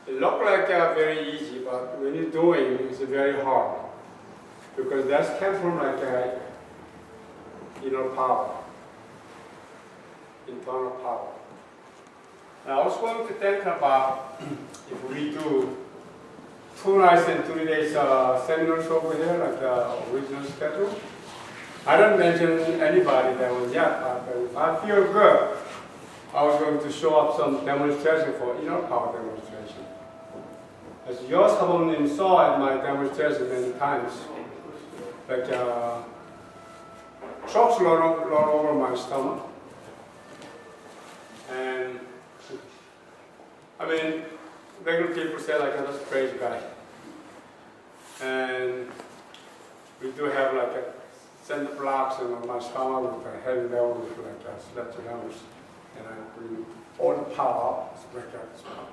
It looks like very easy, but when you're doing, it's very hard. Because that comes from like inner power, internal power. Now I was going to think about if we do 2 nights and 3 days seminars over here, like the original schedule. I don't mention anybody that was yet, but if I feel good, I was going to show up some demonstration for inner power demonstration. As your sabonim saw at my demonstration many times, like trucks run over my stomach. And I mean, regular people say like I'm just a crazy guy. And we do have like a center blocks and on my stomach with a heavy level with like sledgehammers. And I bring all the power up, it's like that as well.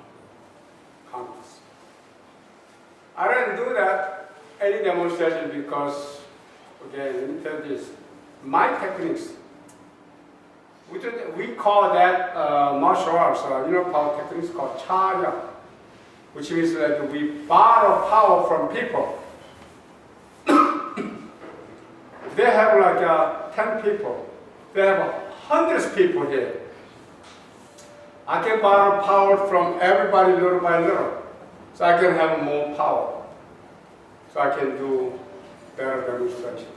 Congress. I didn't do that any demonstration because, again, let me tell you this, my techniques, we call that martial arts, power techniques called charya, which means like we borrow power from people. If they have like 10 people, they have hundreds of people here. I can borrow power from everybody little by little, so I can have more power, so I can do better demonstration.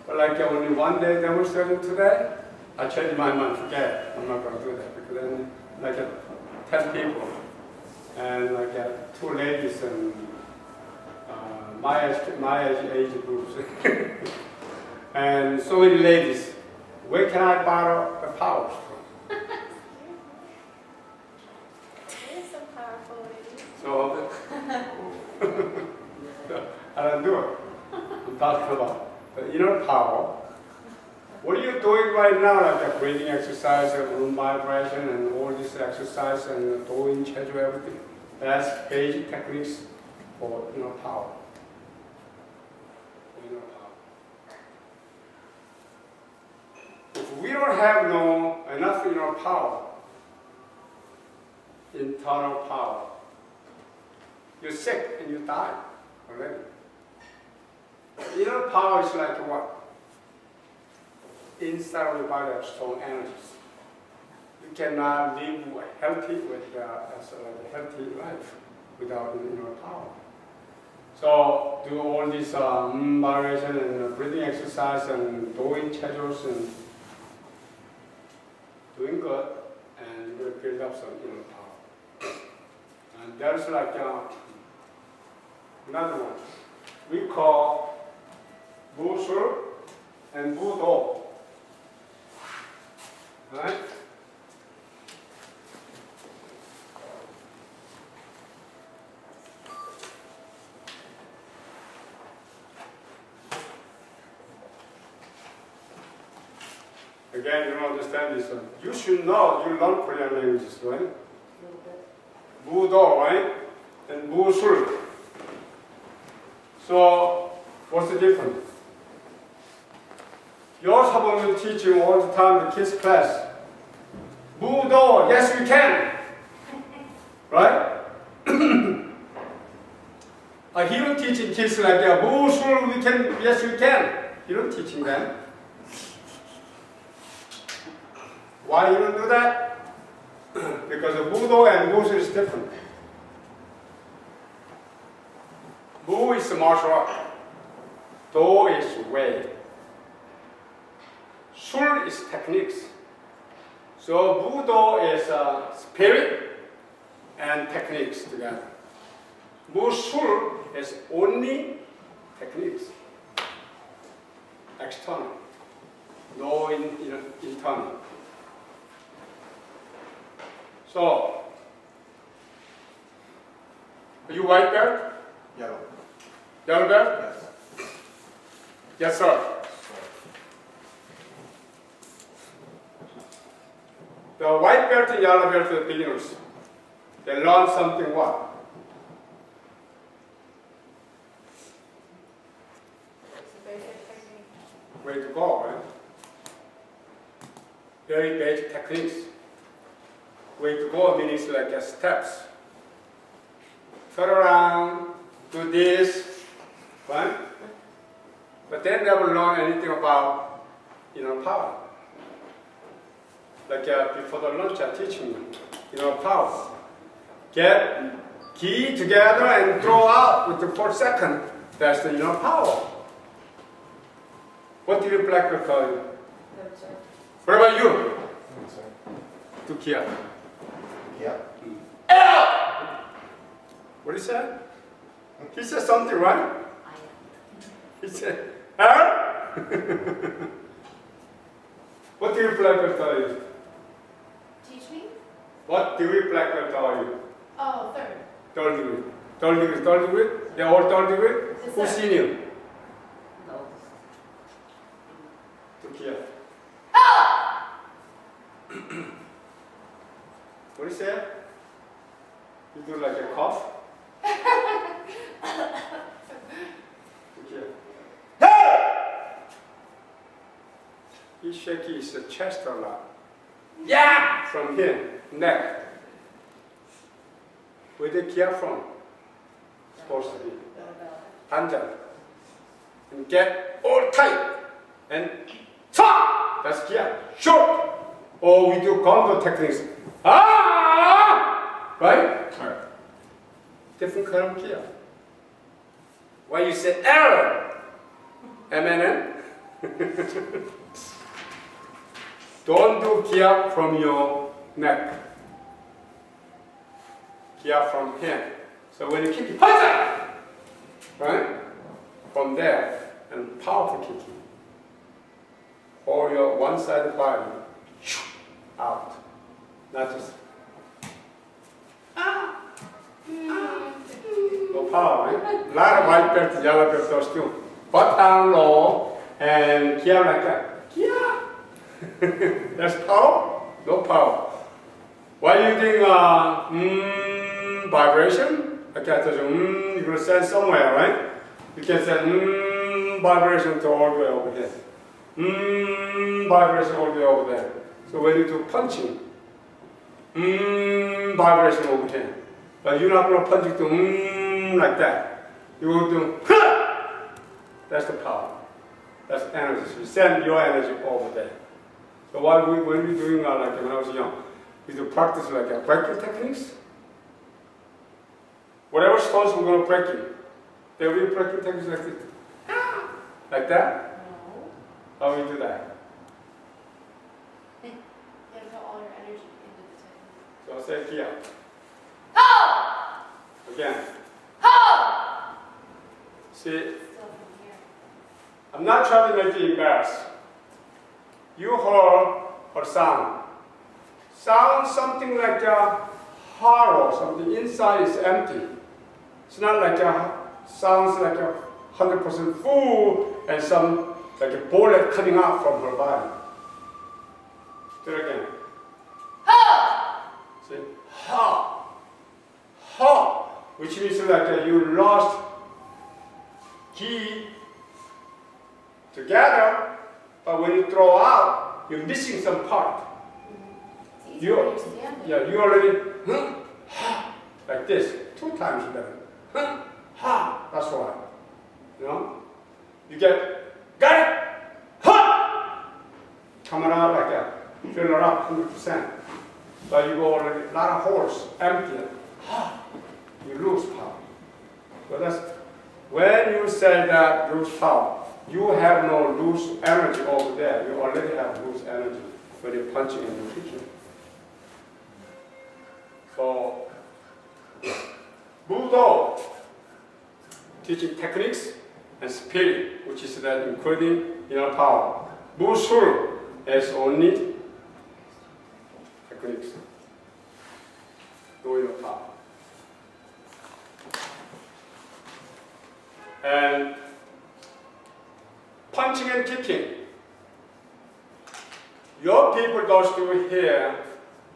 But like only 1 day demonstration today, I changed my mind, forget it. I'm not going to do that, because then like 10 people, and like 2 ladies and my age groups, and so many ladies. Where can I borrow the power from? So, I don't do it. I'm talking about the inner power. What are you doing right now, like the breathing exercise, and room vibration, and all this exercise, and doing, schedule, everything? That's basic techniques for inner power. Inner power. If we don't have enough inner power, internal power, you're sick and you die already. Inner power is like what? Inside of your body have strong energies. You cannot live healthy with a healthy life without inner power. So do all this vibration and breathing exercise and doing schedules and doing good, and you're going to build up some inner power. And there's like another one. We call Sool and Budo. Right? Again, you don't understand this one. You should know, you learn Korean languages, right? Budo, right? And Sool. So, what's the difference? Your sabonim teaching all the time the kids class. Budo, yes we can. Right? He don't teaching kids like that. Sool, we can, yes we can. He don't teaching them. Why you don't do that? Because the Budo and Sool is different. Bu is martial art. Do is way. Sool is techniques. So Budo is spirit and techniques together. Sool is only techniques. External. No internal. So, are you white belt? Yellow. Yellow belt? Yes. Yes, sir. The white belt and yellow belt are the beginners. They learn something what? It's a basic technique. Way to go, right? Very basic techniques. Way to go means like steps. turn around, do this, right? But they never learn anything about inner power. Like before the lunch, I teach me inner power. Get key together and throw out with the 4 seconds. That's the inner power. What did your black belt tell you? Third, sir. What about you? Yes, sir. Do kia. Yeah. What did he say? He said something, right? He said, What did your black belt tell you? Teach me? What did your black belt tell you? Oh, third. Third degree. Third degree, third degree? They're all third degree? Yes, Who's sir. senior? No. Do kia. What did he say? You do like a cough? He shake his chest a lot. Yeah! From here, neck. Where did kia from? Supposed to be. Hanjan. And get all tight. And cha! That's kia. Short. Or we do combo techniques. Ah! Right? Right. Different kind of kia. Why you say error? MNN? Don't do kia from your neck. Kia from here. So when you kick, you punch it! Right? From there, and powerful kicking. Hold your one-sided body out. Not just no power, right? A lot of white belts, yellow belts, those too. Butt down low and kia like that. Kia! There's power? No power. Why are you doing vibration? Okay, I told you, you're going to send somewhere, right? You can send vibration to all the way over here. Vibration all the way over there. So when you do punching, vibration over here. But you're not going to punch it to like that. You're going to do, that's the power. That's energy. So you send your energy over there. So when we're doing, like when I was young, we do practice like breaking techniques. Whatever stones we're going to break in, there will be breaking techniques like this. Like that? No. How we do that? You have to put all your energy into the technique. So say kia. Ho! Again. Ho! See, Still from here. I'm not trying to make you embarrassed. You heard a sound. Sound something like a hollow, something inside is empty. It's not like sounds like 100% full and some like a bullet coming out from her body. Do it again. Ho! See, ha, ha, which means like you lost key together, but when you throw out, you're missing some part. It's easier when you're standing. You already like this 2 times better. Ha, that's why. You know, you got it, ha, coming out like that, fill it up 100%. But you go already a lot of holes, empty, ha, you lose power. So that's when you say that lose power, you have no loose energy over there. You already have loose energy when you're punching and you're kicking. So, Budo, teaching techniques and spirit, which is that including inner power. Sool is only techniques, no inner power. And punching and kicking. Your people goes to here,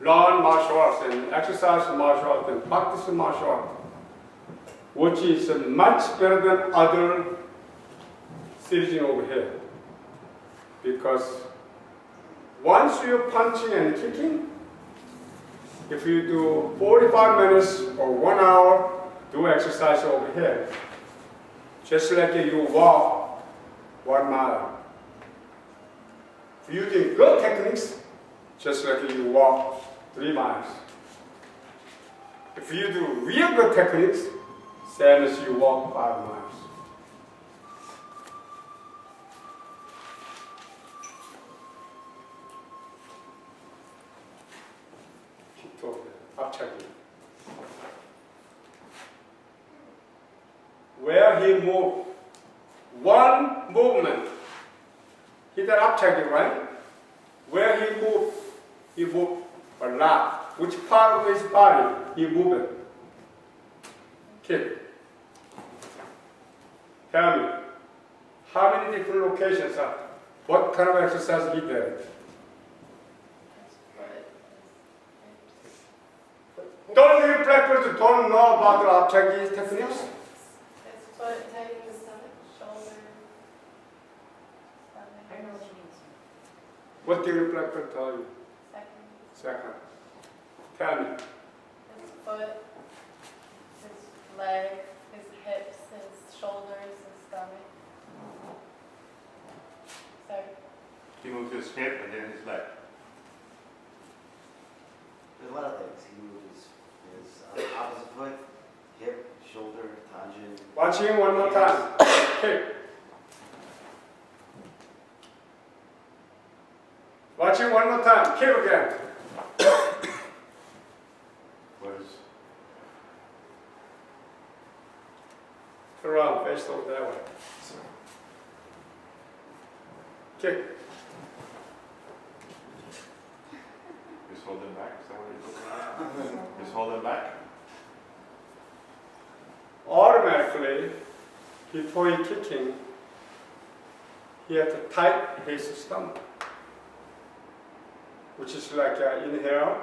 learn martial arts and exercise martial arts and practice martial arts, which is much better than other sitting over here. Because once you're punching and kicking, if you do 45 minutes or 1 hour, do exercise over here. Just like you walk 1 mile. If you do good techniques, just like you walk 3 miles. If you do real good techniques, same as you walk 5 miles. Keep talking, 앞차기. Where he moved, one movement, he did 앞차기, right? Where he moved a lot. Which part of his body he moved it? Kick. Tell me, how many different locations are? What kind of exercise he did? Don't you black people don't know about the 앞차기 techniques? His foot, tagging the stomach, shoulder, stomach. I know what she means. What did the black belt tell you? Second. Second. Tell me. His foot, his leg, his hips, his shoulders, his stomach. Sorry. He moved his hip and then his leg. There's a lot of things. He moved his opposite foot, hip, shoulder, tangent. Watching one more time. Kick. Watching one more time. Kick again. Was Turn around, face over that way. Kick. just holding back? Is that what you're looking at? Just holding back? Automatically, before he kicking, he had to tighten his stomach, which is like inhale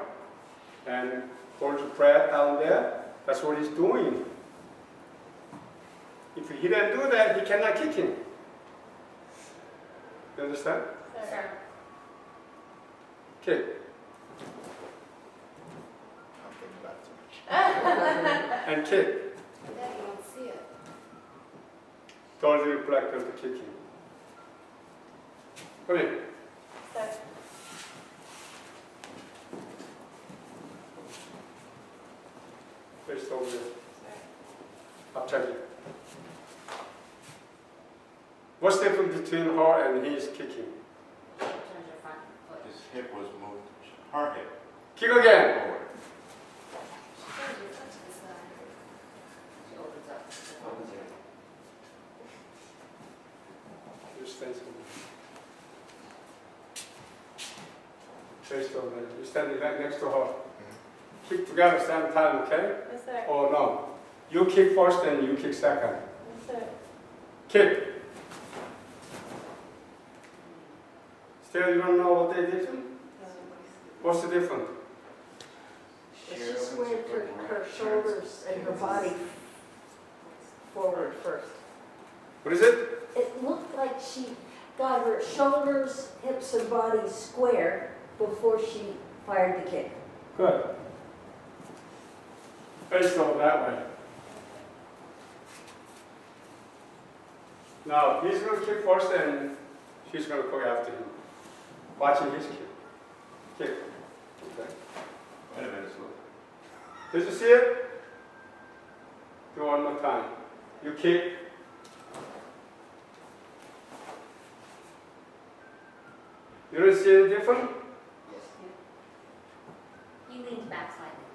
and hold your breath down there. That's what he's doing. If he didn't do that, he cannot kick him. You understand? Sir. Kick. I'm thinking about it too much. And kick. Yeah, you don't see it. Don't reflect on the kicking. Come in. Sir. Face over there. Sir. 앞차기. What's the difference between her and his kicking? Turns your front foot. His hip was moved, her hip Kick again. forward. She turns your foot to the side. She opens up. Opens here. You stand somewhere. Face over there. You stand right next to her. Kick together same time, okay? Yes, sir. Oh no. You kick first and you kick second. Yes, sir. Kick. Still you don't know what they different? What's the difference? She squared her shoulders and her body forward first. What is it? It looked like she got her shoulders, hips, and body square before she fired the kick. Good. Face over that way. Now he's going to kick first and she's going to go after him. Watching his kick. Kick. Okay. Wait a minute, slow. Did you see it? Do one more time. You kick. You don't see any different? Yes. He leans back slightly.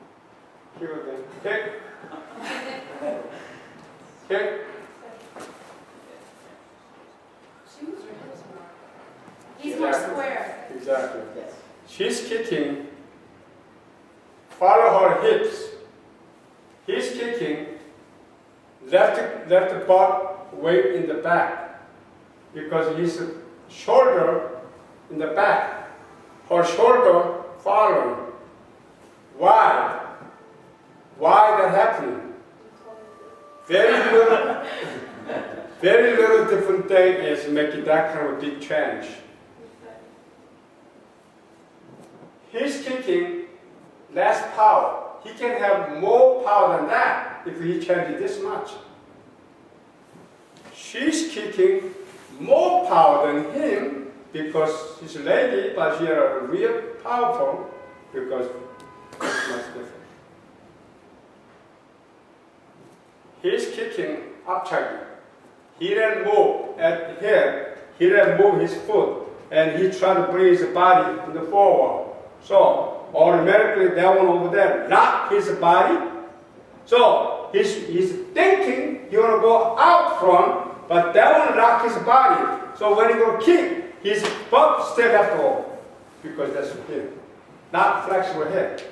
Kick again. Kick. Kick. She moves her hips more. He's more Exactly. square. Exactly. Yes. She's kicking. Follow her hips. He's kicking. Left butt weight in the back because his shoulder in the back. Her shoulder following. Why? Why that happening? Very little different thing is making that kind of a big change. He's kicking less power. He can have more power than that if he changes this much. She's kicking more power than him because she's a lady, but she's real powerful because it's much different. He's kicking upchugging. He didn't move at here. He didn't move his foot, and he tried to bring his body in the forward. So automatically that one over there locked his body. So he's thinking he wanna go out front, but that one locked his body. So when he go kick, his butt still have to go because that's him, not flexible head.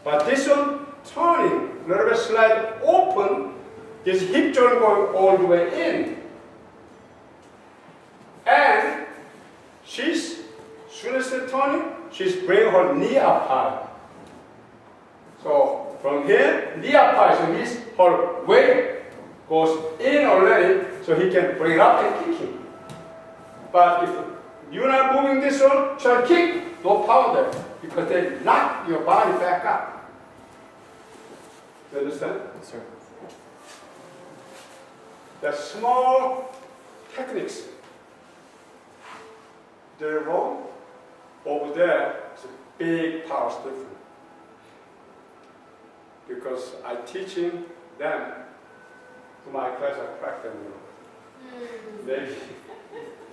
But this one turning a little bit slight open. His hip joint going all the way in. And she's, soon as she's turning, she's bringing her knee up high. So from here, knee up high, so her weight goes in already, so he can bring it up and kick him. But if you're not moving this one, try to kick, no power there, because they knock your body back up. You understand? Yes, sir. The small techniques. They're wrong. Over there, it's a big power difference. Because I'm teaching them to my class, I crack them.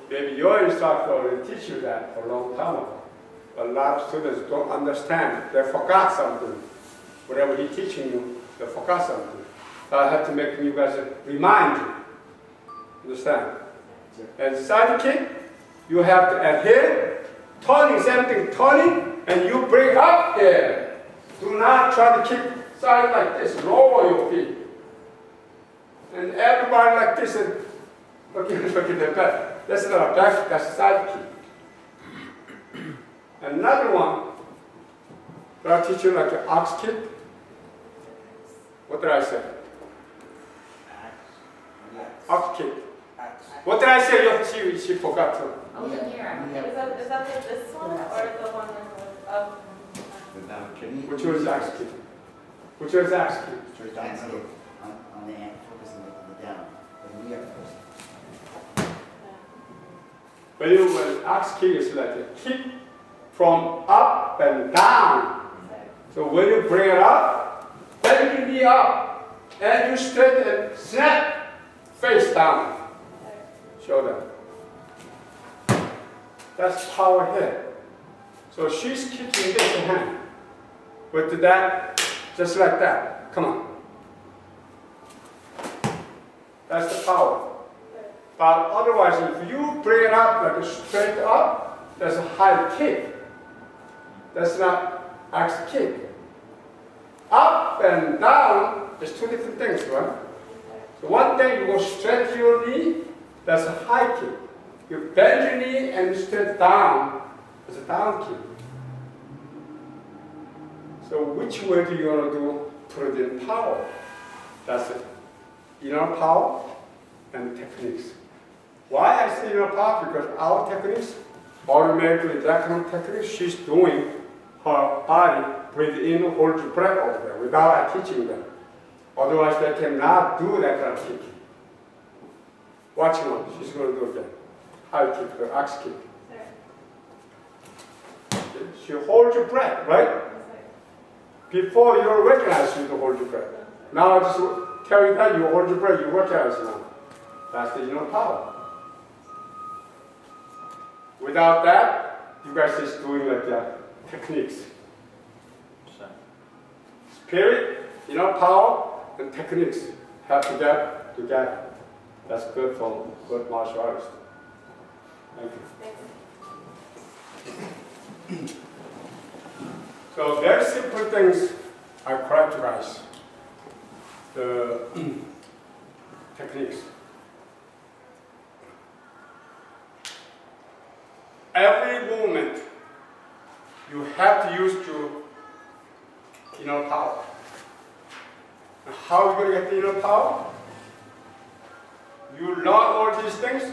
Maybe your instructor already teach you that for a long time ago. A lot of students don't understand. They forgot something. Whatever he's teaching you, they forgot something. So I have to make you guys remind you. Understand? And side kick, you have to adhere, turning, same thing, turning, and you bring up here. Do not try to kick side like this, lower your feet. And everybody like this, and look at the back. That's not a back, that's side kick. Another one, I'll teach you like an ox kick. What did I say? Ox kick. What did I say? She forgot to. Oh, here. Is that this one or the one of? Which was axe kick? Which was axe kick? Axe kick on the end, focusing on the down. The knee up first. When axe kick is like a kick from up and down. So when you bring it up, bend your knee up, and you straight and snap face down. Show them. That's power here. So she's kicking this hand. With that, just like that. Come on. That's the power. But otherwise, if you bring it up like a straight up, that's a high kick. That's not axe kick. Up and down is two different things, right? So one thing, you go straight to your knee, that's a high kick. You bend your knee and straight down, it's a down kick. So which way do you want to do? Put it in power. That's it. Inner power and techniques. Why I say inner power? Because our techniques, automatically that kind of technique, she's doing her body, breathe in, hold your breath over there without teaching them. Otherwise they cannot do that kind of kicking. Watch her, she's going to do again. High kick, her axe kick. Okay. She holds your breath, right? Before you recognize you to hold your breath. Now I just tell you that you hold your breath, you recognize now. That's the inner power. Without that, you guys just doing like that techniques. Spirit, inner power, and techniques have to get together. That's good for good martial artists. Thank you. So very simple things I characterize the techniques. Every movement you have to use your inner power. And how are you going to get the inner power? You learn all these things,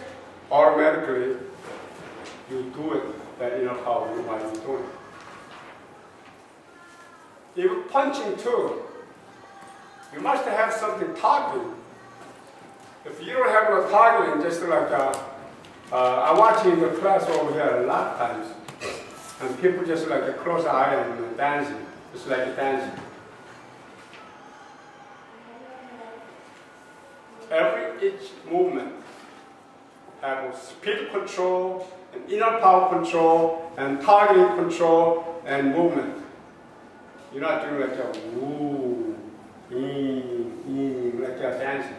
automatically you do it, that inner power you might be doing. Even punching too. you must have something targeting. If you don't have no targeting, just like I'm watching the class over here a lot of times, and people just like close their eye and dancing, just like dancing. Every each movement have speed control, and inner power control, and targeting control, and movement. You're not doing like a woo, like you're dancing.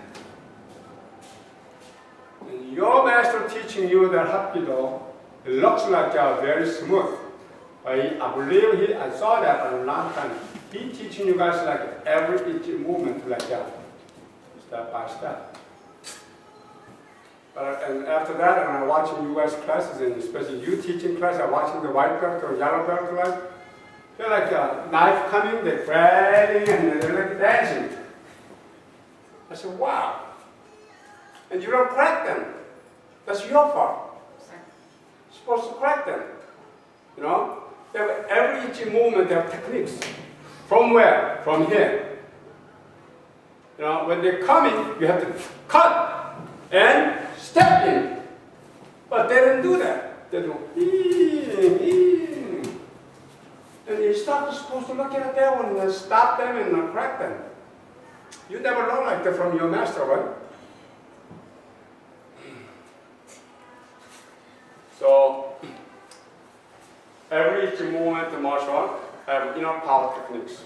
And your master teaching you that Hapkido, it looks like very smooth. I believe I saw that a long time. He teaching you guys like every each movement like that, step by step. And after that, when I'm watching you guys classes, and especially you teaching class, I'm watching the white belt or yellow belt like, they're like a knife coming, they're grabbing, and they're like dancing. I said, wow. And you don't correct them. That's your fault. You're supposed to correct them. You know? They have every each movement, they have techniques. From where? From here. You know, when they're coming, you have to cut and step in. But they don't do that. They do in. And you start supposed to look at that one and stop them and correct them. You never learn like that from your master, right? So, every each movement in martial art have inner power techniques.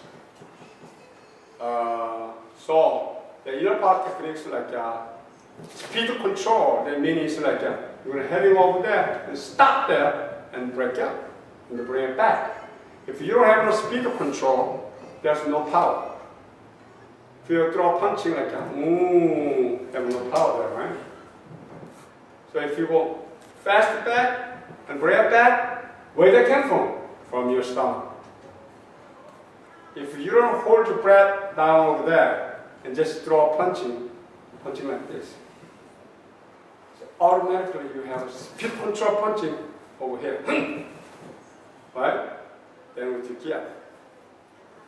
So, the inner power techniques like speed control, that means like you're heading over there and stop there and break up and bring it back. If you don't have no speed control, there's no power. If you throw punching like that, have no power there, right? So if you go fast back and bring it back, where they came from? From your stomach. If you don't hold your breath down over there and just throw punching like this, so automatically you have speed control punching over here, right? Then with your gear,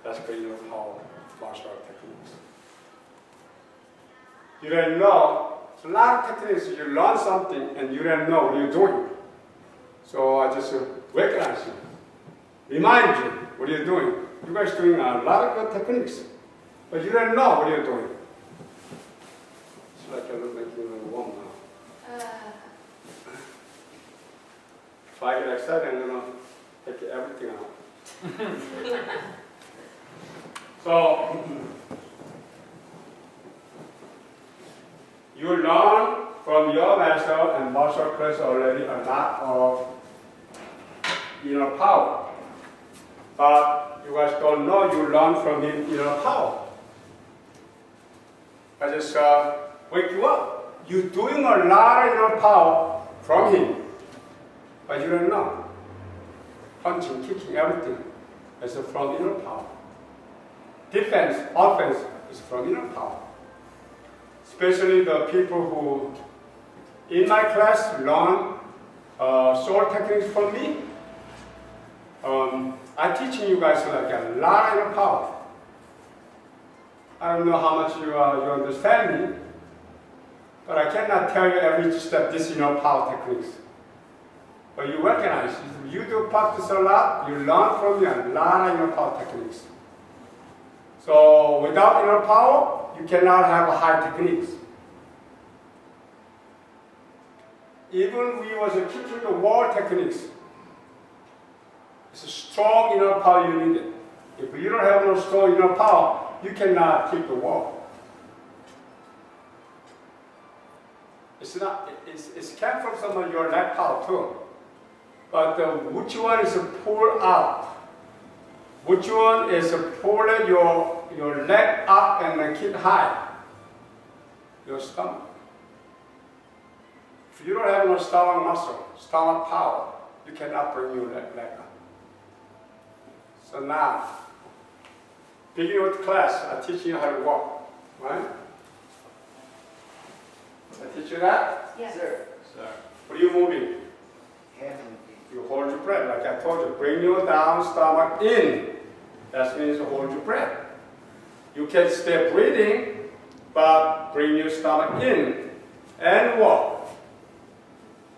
that's where you know how martial art techniques. You don't know, so a lot of techniques, you learn something and you don't know what you're doing. So I just recognize you, remind you what you're doing. You guys doing a lot of good techniques, but you don't know what you're doing. It's like a little bit warm now. If I get excited, I'm gonna take everything out. So, you learn from your master and martial class already a lot of inner power. But you guys don't know you learn from him inner power. I just wake you up. You're doing a lot of inner power from him, but you don't know. Punching, kicking, everything is from inner power. Defense, offense is from inner power. Especially the people who, in my class, learn sword techniques from me. I'm teaching you guys like a lot of inner power. I don't know how much you understand me, but I cannot tell you every step this inner power techniques. But you recognize, if you do practice a lot, you learn from me a lot of inner power techniques. So without inner power, you cannot have high techniques. Even we was kicking the wall techniques. It's a strong inner power you need it. If you don't have no strong inner power, you cannot kick the wall. It's came from some of your leg power too. But which one is pull out? Which one is pull your leg up and kick high? Your stomach. If you don't have no stomach muscle, stomach power, you cannot bring your leg up. So now, beginning with class, I teach you how to walk, right? I teach you that? Yes. Sir. Sir. What are you moving? Hands and feet. You hold your breath, like I told you. Bring your down, stomach in. That means hold your breath. You can stay breathing, but bring your stomach in and walk.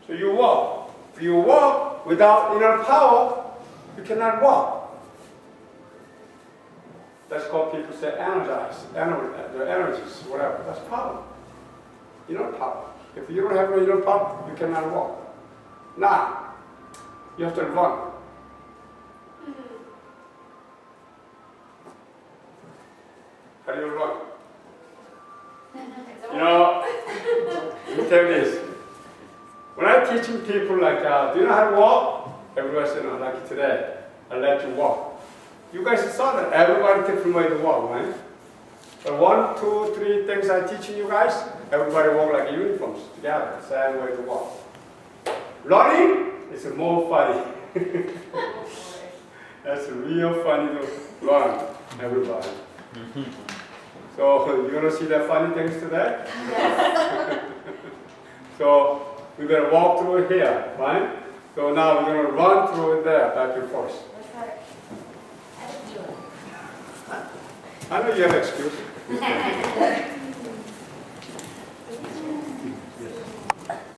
So you walk. If you walk without inner power, you cannot walk. That's called people say energize, the energies, whatever. That's power. Inner power. If you don't have no inner power, you cannot walk. Now, you have to run. How do you run? You know, let me tell you this. When I'm teaching people like, do you know how to walk? Everybody says, no, like today, I let you walk. You guys saw that everybody different way to walk, right? But 1, 2, 3 things I'm teaching you guys, everybody walk like uniforms together, same way to walk. Running is more funny. That's real funny to run, everybody. So you want to see the funny things today? Yes. So we're going to walk through here, right? So now we're going to run through there, back and forth. What's that? I don't do it. I know you have excuse.